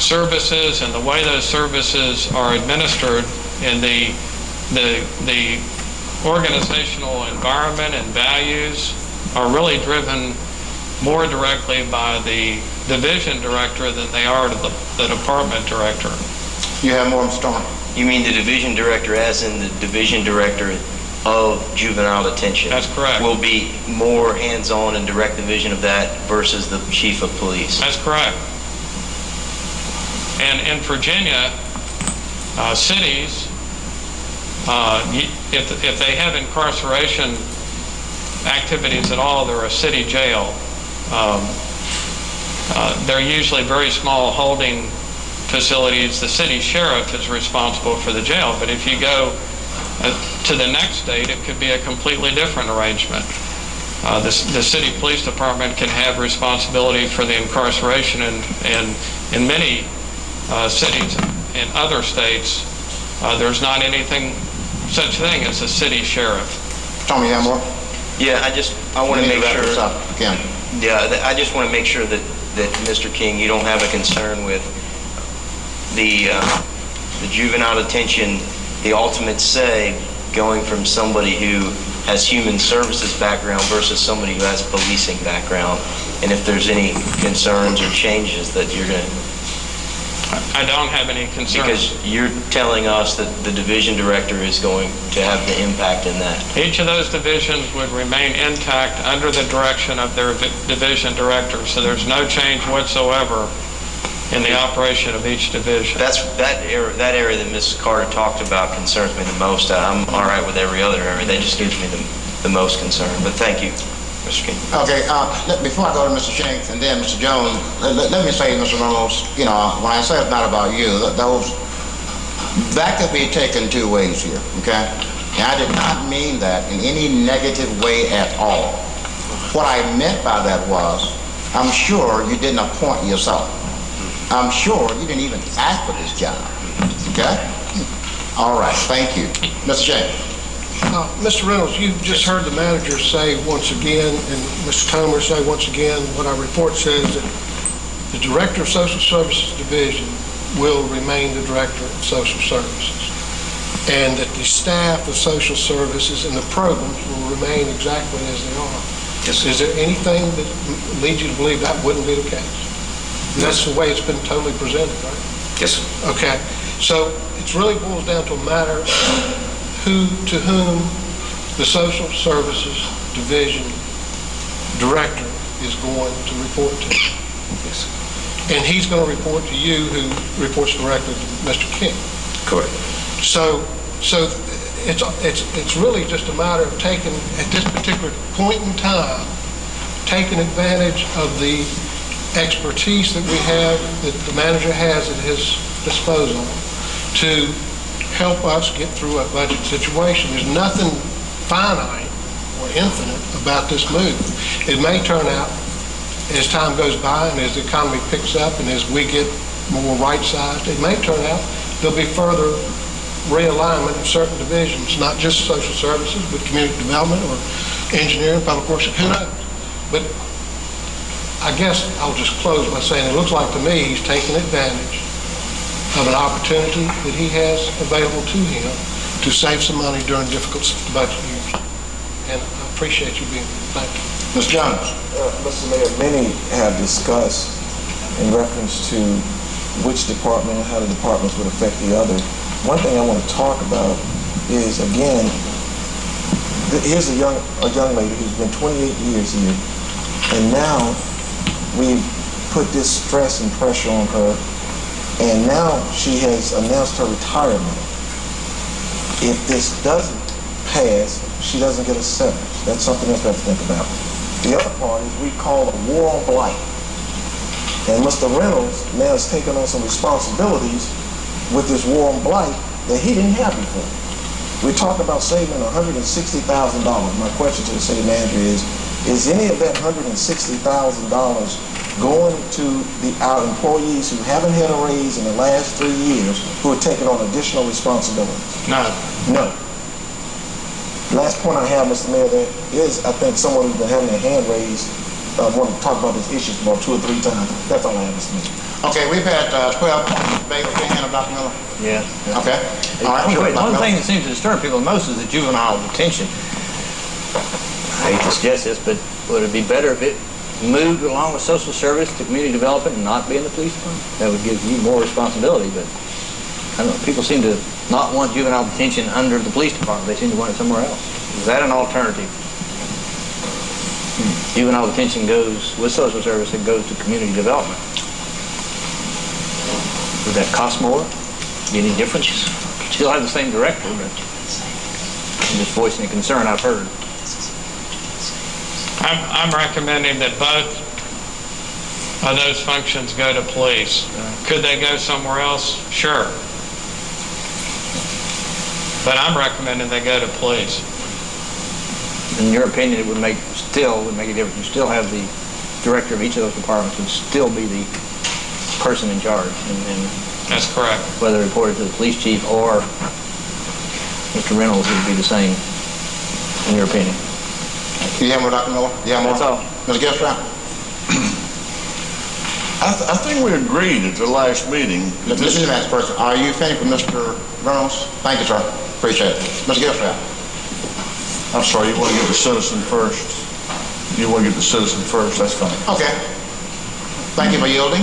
services and the way those services are administered and the organizational environment and values are really driven more directly by the division director than they are to the department director. You have more, Mr. Storm. You mean the division director, as in the division director of juvenile detention? That's correct. Will be more hands-on and direct the vision of that versus the chief of police? That's correct. And in Virginia, cities, if they have incarceration activities at all, they're a city jail. They're usually very small holding facilities. The city sheriff is responsible for the jail, but if you go to the next state, it could be a completely different arrangement. The city police department can have responsibility for the incarceration, and in many cities in other states, there's not anything such thing as a city sheriff. Tommy, you have more? Yeah, I want to make sure. Again. Yeah, I just want to make sure that Mr. King, you don't have a concern with the juvenile detention, the ultimate say, going from somebody who has human services background versus somebody who has policing background, and if there's any concerns or changes that you're going to... I don't have any concerns. Because you're telling us that the division director is going to have the impact in that. Each of those divisions would remain intact under the direction of their division director, so there's no change whatsoever in the operation of each division. That area that Ms. Carter talked about concerns me the most. I'm all right with every other area. That just gives me the most concern. But thank you, Mr. King. Okay, before I go to Mr. Shanks and then Mr. Jones, let me say, Mr. Reynolds, when I say it's not about you, that could be taken two ways here, okay? And I did not mean that in any negative way at all. What I meant by that was, I'm sure you didn't appoint yourself. I'm sure you didn't even ask for this job, okay? All right, thank you. Mr. James. Mr. Reynolds, you just heard the manager say once again, and Mr. Comer say once again, what our report says, that the Director of Social Services Division will remain the Director of Social Services, and that the staff of social services and the programs will remain exactly as they are. Yes, sir. Is there anything that leads you to believe that wouldn't be the case? And that's the way it's been totally presented, right? Yes, sir. Okay, so it really boils down to a matter of to whom the Social Services Division Director is going to report to. Yes, sir. And he's going to report to you, who reports directly to Mr. King. Correct. So it's really just a matter of taking, at this particular point in time, taking advantage of the expertise that we have, that the manager has at his disposal, to help us get through a budget situation. There's nothing finite or infinite about this move. It may turn out, as time goes by and as the economy picks up and as we get more right-sized, it may turn out there'll be further realignment of certain divisions, not just social services, but community development or engineering, public works, who knows? But I guess I'll just close by saying it looks like to me he's taking advantage of an opportunity that he has available to him to save some money during difficult budget years. And I appreciate you being here. Thank you. Mr. Jones. Mr. Mayor, many have discussed in reference to which department and how the departments would affect the other. One thing I want to talk about is, again, here's a young lady who's been 28 years here, and now we've put this stress and pressure on her, and now she has announced her retirement. If this doesn't pass, she doesn't get a severance. That's something else we have to think about. The other part is we call a war on blight. And Mr. Reynolds now has taken on some responsibilities with this war on blight that he didn't have before. We talked about saving $160,000. My question to the city manager is any of that $160,000 going to our employees who haven't had a raise in the last 3 years, who are taking on additional responsibilities? No. No. Last point I have, Mr. Mayor, there is, I think, someone who's been having their hand raised. I want to talk about this issue about 2 or 3 times. That's all I have, Mr. Mayor. Okay, we've had 12 points. Bailey, your hand up, Dr. Miller. Yeah. Okay. All right, sure. One thing that seems to disturb people the most is the juvenile detention. I hate to suggest this, but would it be better if it moved along with social service to community development and not be in the police department? That would give you more responsibility, but I don't know, people seem to not want juvenile detention under the police department. They seem to want it somewhere else. Is that an alternative? Juvenile detention goes with social service, it goes to community development. Would that cost more? Be any difference? Still have the same director, but I'm just voicing a concern I've heard. I'm recommending that both of those functions go to police. Could they go somewhere else? Sure. But I'm recommending they go to police. In your opinion, it would make a difference. You still have the director of each of those departments would still be the person in charge, and That's correct. whether reported to the police chief or Mr. Reynolds would be the same, in your opinion. You have more, Dr. Miller? You have more? That's all. Mr. Gilstrap? I think we agreed at the last meeting. that This is the next person. Are you finished with Mr. Reynolds? Thank you, sir. Appreciate it. Mr. Gilstrap? I'm sorry, you want to get the citizen first? You want to get the citizen first, that's fine. Okay. Thank you for yielding.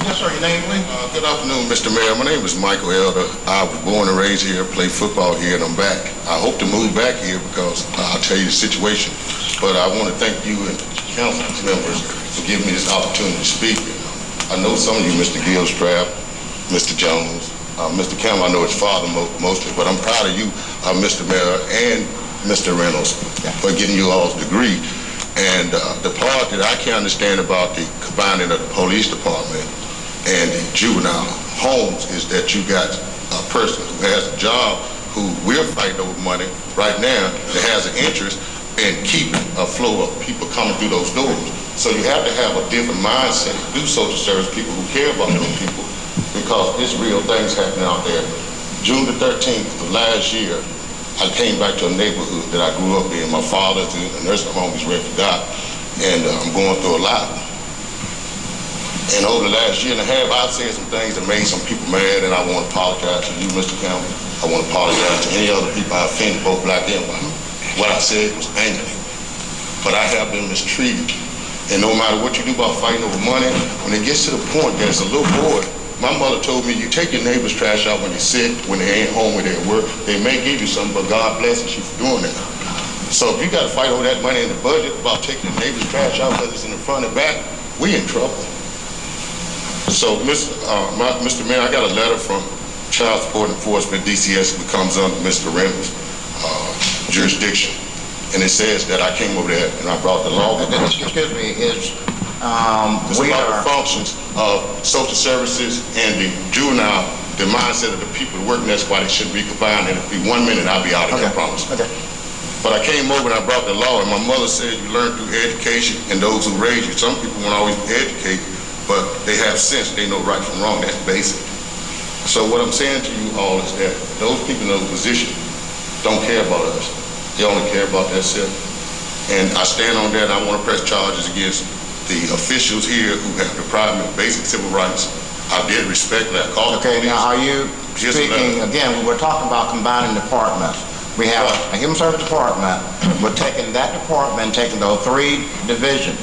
Yes, sir. Your name, please? Good afternoon, Mr. Mayor. My name is Michael Elder. I was born and raised here, played football here, and I'm back. I hope to move back here because I'll tell you the situation. But I want to thank you and council members for giving me this opportunity to speak. I know some of you, Mr. Gilstrap, Mr. Jones, Mr. Campbell, I know his father mostly, but I'm proud of you, Mr. Mayor, and Mr. Reynolds for getting you all's degree. And the part that I can understand about the combining of the police department and the juvenile homes is that you got a person who has a job who we're fighting over money right now that has an interest in keeping a flow of people coming through those doors. So you have to have a different mindset to do social service, people who care about those people, because it's real things happening out there. June the 13th of last year, I came back to a neighborhood that I grew up in. My father's in a nursing home, he's ready to die, and I'm going through a lot. And over the last year and a half, I've said some things that made some people mad, and I want to apologize to you, Mr. Campbell. I want to apologize to any other people I offended, both black and white. What I said was angry, but I have been mistreated. And no matter what you do about fighting over money, when it gets to the point that it's a little boy, my mother told me, you take your neighbor's trash out when they're sick, when they ain't home, when they're at work. They may give you something, but God blesses you for doing that. So if you got to fight over that money in the budget about taking the neighbor's trash out, whether it's in the front or back, we in trouble. So, Mr. Mayor, I got a letter from Child Support Enforcement, DCS, which comes under Mr. Reynolds' jurisdiction. And it says that I came over there and I brought the law. Excuse me, There's a lot of functions of social services and the juvenile, the mindset of the people working, that's why they should be combined. And if it be 1 minute, I'll be out of here, I promise. Okay. But I came over and I brought the law, and my mother said you learn through education and those who raise you. Some people won't always be educated, but they have sense. They know right from wrong. That's basic. So what I'm saying to you all is that those people in those positions don't care about us. They only care about themselves. And I stand on that, and I want to press charges against the officials here who have deprived me of basic civil rights. I did respectfully. I called the Okay, police. now are you Just speaking, another- again, we were talking about combining departments. We have a human service department. We're taking that department, taking those 3 divisions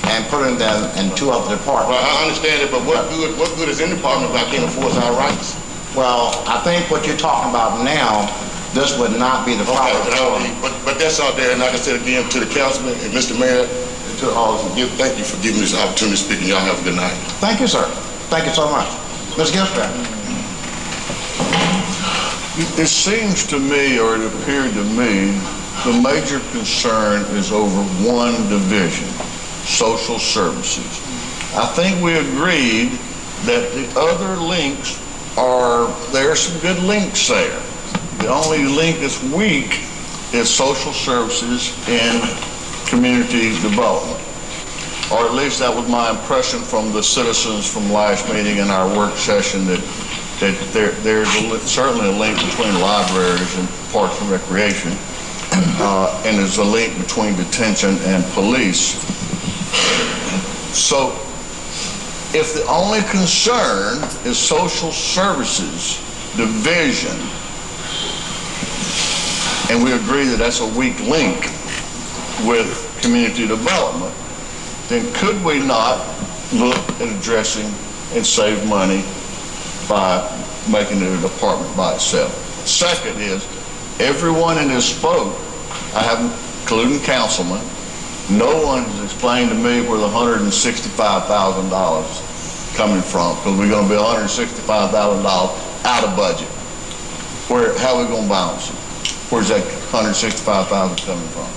and putting them in 2 other Well, departments. I understand it, but what good is in the department if I can't enforce our rights? Well, I think what you're talking about now, this would not be the proper forum. But that's out there, and like I said again, to the councilman and Mr. Mayor, and to all of you, thank you for giving me this opportunity to speak, and y'all have a good night. Thank you, sir. Thank you so much. Ms. Gilstrap. It seems to me, or it appeared to me, the major concern is over one division, social services. I think we agreed that the other links there are some good links there. The only link that's weak is social services and community development. Or at least that was my impression from the citizens from last meeting and our work session, that there's certainly a link between libraries and parks and recreation, and there's a link between detention and police. So if the only concern is social services division, and we agree that that's a weak link with community development, then could we not look at addressing and save money by making it a department by itself? Second is, everyone in this vote, I have, including councilmen, no one has explained to me where the $165,000 is coming from, because we're going to be $165,000 out of budget. How are we going to balance it? Where's that $165,000 coming from?